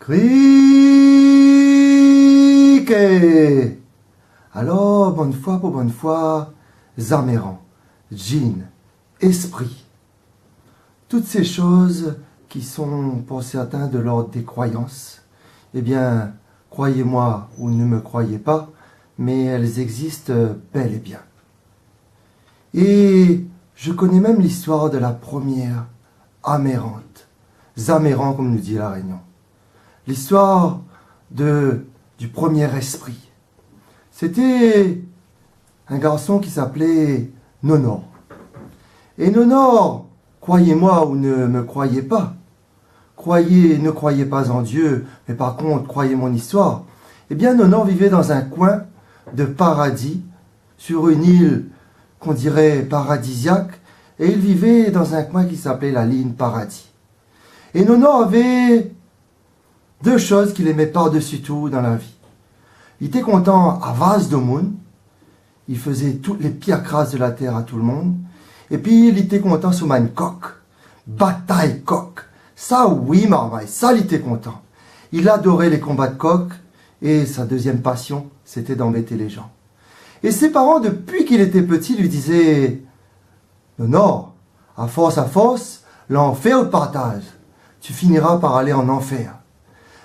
Criquet. Alors, bonne foi pour bonne foi, zaméran, djinn, esprit. Toutes ces choses qui sont pour certains de l'ordre des croyances, eh bien, croyez-moi ou ne me croyez pas, mais elles existent bel et bien. Et je connais même l'histoire de la première amérante, zaméran comme nous dit la Réunion. L'histoire du premier esprit. C'était un garçon qui s'appelait Nonor. Et Nonor, croyez-moi ou ne me croyez pas, ne croyez pas en Dieu, mais par contre, croyez mon histoire, eh bien Nonor vivait dans un coin de paradis, sur une île qu'on dirait paradisiaque, et il vivait dans un coin qui s'appelait la ligne paradis. Et Nonor avait deux choses qu'il aimait par-dessus tout dans la vie. Il était content à vase de monde, il faisait toutes les pires crasses de la terre à tout le monde, et puis il était content sur une coq, bataille coq. Ça oui, marmaille, ça il était content. Il adorait les combats de coq, et sa deuxième passion, c'était d'embêter les gens. Et ses parents, depuis qu'il était petit, lui disaient « Nonor, à force, l'enfer ou le partage, tu finiras par aller en enfer. »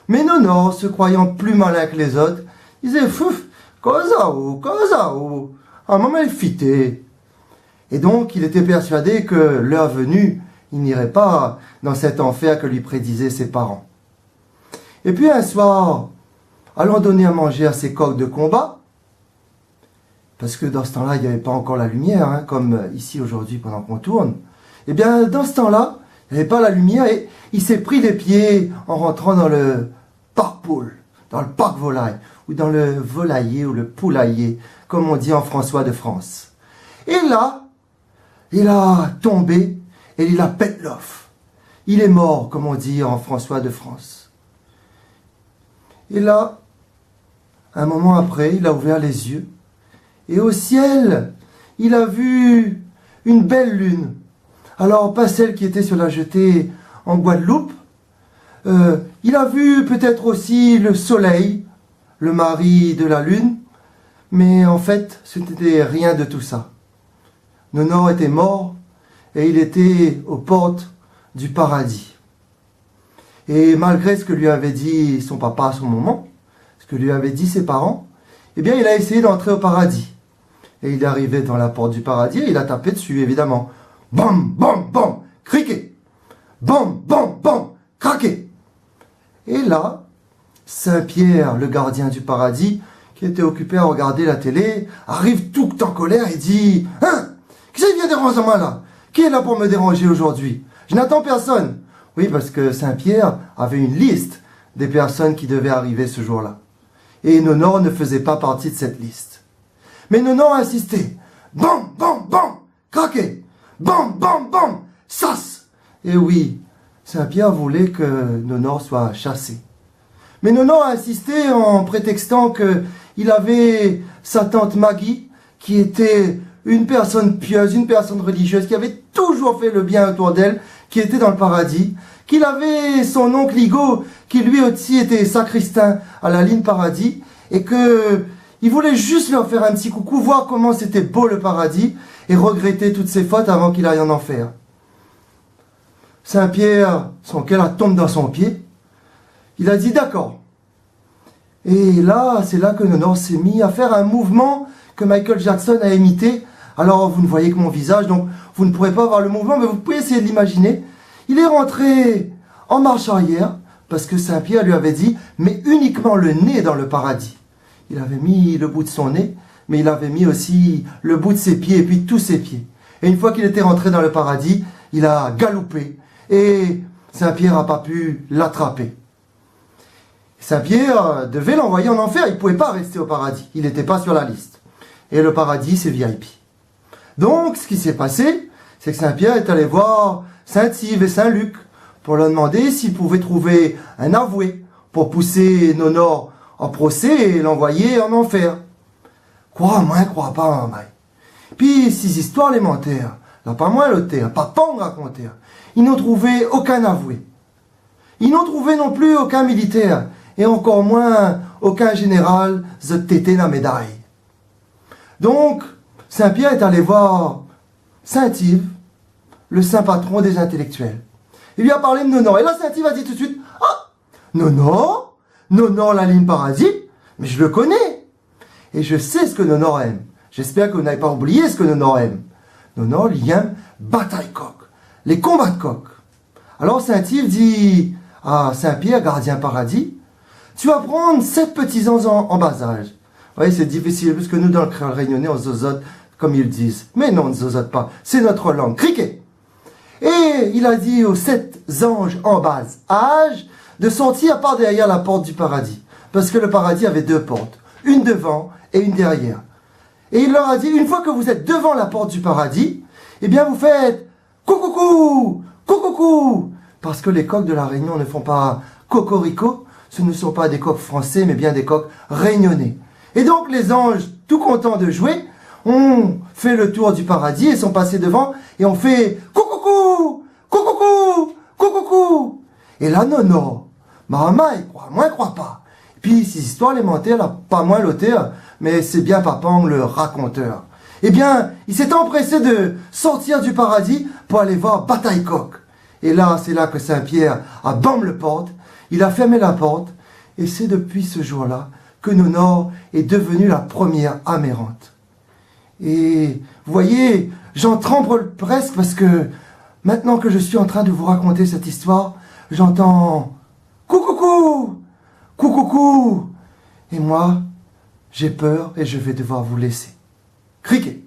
Mais Nonor, se croyant plus malin que les autres, disait « Fouf, cosa ou, à maman il fitait. » Et donc, il était persuadé que l'heure venue, il n'irait pas dans cet enfer que lui prédisaient ses parents. Et puis un soir, allant donner à manger à ses coqs de combat, parce que dans ce temps-là, il n'y avait pas encore la lumière, hein, comme ici aujourd'hui pendant qu'on tourne, et bien dans ce temps-là, il n'y avait pas la lumière et il s'est pris les pieds en rentrant dans le parc poule, dans le parc volaille, ou dans le volailler ou le poulailler, comme on dit en François de France. Et là, il a tombé et il a pète l'off. Il est mort, comme on dit en François de France. Et là, un moment après, il a ouvert les yeux. Et au ciel, il a vu une belle lune. Alors, pas celle qui était sur la jetée en Guadeloupe. Il a vu peut-être aussi le soleil, le mari de la lune. Mais en fait, ce n'était rien de tout ça. Nonor était mort et il était aux portes du paradis. Et malgré ce que lui avait dit son papa à son moment, ce que lui avaient dit ses parents, eh bien, il a essayé d'entrer au paradis. Et il est arrivé dans la porte du paradis et il a tapé dessus, évidemment. Bam, bam, bam, criquet. Bam, bam, bam, craquet. Et là, Saint-Pierre, le gardien du paradis, qui était occupé à regarder la télé, arrive tout en colère et dit « Hein, qui c'est qui vient déranger moi là? Qui est là pour me déranger aujourd'hui? Je n'attends personne. » Oui, parce que Saint-Pierre avait une liste des personnes qui devaient arriver ce jour-là. Et Nonor ne faisait pas partie de cette liste. Mais Nonor insistait. Bam, bam, bam, craquet. Bam, bam, bam, sas. Et oui, Saint-Pierre voulait que Nonor soit chassé. Mais Nonor a insisté en prétextant qu'il avait sa tante Maggie, qui était une personne pieuse, une personne religieuse, qui avait toujours fait le bien autour d'elle, qui était dans le paradis, qu'il avait son oncle Ligo, qui lui aussi était sacristain à la ligne paradis, et il voulait juste leur faire un petit coucou, voir comment c'était beau le paradis, et regretter toutes ses fautes avant qu'il aille en enfer. Saint-Pierre, son cœur tombe dans son pied, il a dit d'accord. Et là, c'est là que Nonor s'est mis à faire un mouvement que Michael Jackson a imité. Alors, vous ne voyez que mon visage, donc vous ne pourrez pas voir le mouvement, mais vous pouvez essayer de l'imaginer. Il est rentré en marche arrière, parce que Saint-Pierre lui avait dit, mais uniquement le nez dans le paradis. Il avait mis le bout de son nez, mais il avait mis aussi le bout de ses pieds, et puis tous ses pieds. Et une fois qu'il était rentré dans le paradis, il a galopé, et Saint-Pierre n'a pas pu l'attraper. Saint-Pierre devait l'envoyer en enfer, il ne pouvait pas rester au paradis, il n'était pas sur la liste. Et le paradis, c'est VIP. Donc, ce qui s'est passé, c'est que Saint-Pierre est allé voir Saint-Yves et Saint-Luc pour leur demander s'ils pouvaient trouver un avoué pour pousser Nonor en procès et l'envoyer en enfer. Crois-moi, crois pas, maman. Puis, ces histoires élémentaires, là pas moins l'auteur, pas me raconter, ils n'ont trouvé aucun avoué. Ils n'ont trouvé non plus aucun militaire, et encore moins aucun général de téter la médaille. Donc, Saint-Pierre est allé voir Saint-Yves, le saint patron des intellectuels. Il lui a parlé de Nonan. Et là, Saint-Yves a dit tout de suite, « Ah, Nonan, Nonan, la ligne paradis, mais je le connais. Et je sais ce que Nonan aime. J'espère que vous n'avez pas oublié ce que Nonan aime. Nonan, il aime bataille coq, les combats de coq. Alors Saint-Yves dit à Saint-Pierre, gardien paradis, tu vas prendre 7 petits ans en bas âge. Vous voyez, c'est difficile, parce que nous, dans le créole réunionnais, on zozote, comme ils disent. Mais non, on ne zozote pas. C'est notre langue. Criquet. Et il a dit aux 7 anges en bas âge de sortir par derrière la porte du paradis. Parce que le paradis avait 2 portes. Une devant et une derrière. Et il leur a dit, une fois que vous êtes devant la porte du paradis, eh bien vous faites coucoucou, coucoucou. Parce que les coqs de la Réunion ne font pas cocorico. Ce ne sont pas des coqs français, mais bien des coqs réunionnais. Et donc les anges, tout contents de jouer, ont fait le tour du paradis et sont passés devant et ont fait coucoucou, coucoucou, coucoucou. Et là, non, maman, il croit, moi, il croit pas. Et puis, ces histoires élémentaires, là, pas moi l'auteur, mais c'est bien Papang le raconteur. Eh bien, il s'est empressé de sortir du paradis pour aller voir Bataille Coq. Et là, c'est là que Saint-Pierre a bam le porte, il a fermé la porte, et c'est depuis ce jour-là que Nonan est devenue la première amérante. Et vous voyez, j'en tremble presque parce que maintenant que je suis en train de vous raconter cette histoire, j'entends coucoucou, coucoucou. Et moi, j'ai peur et je vais devoir vous laisser. Criquet.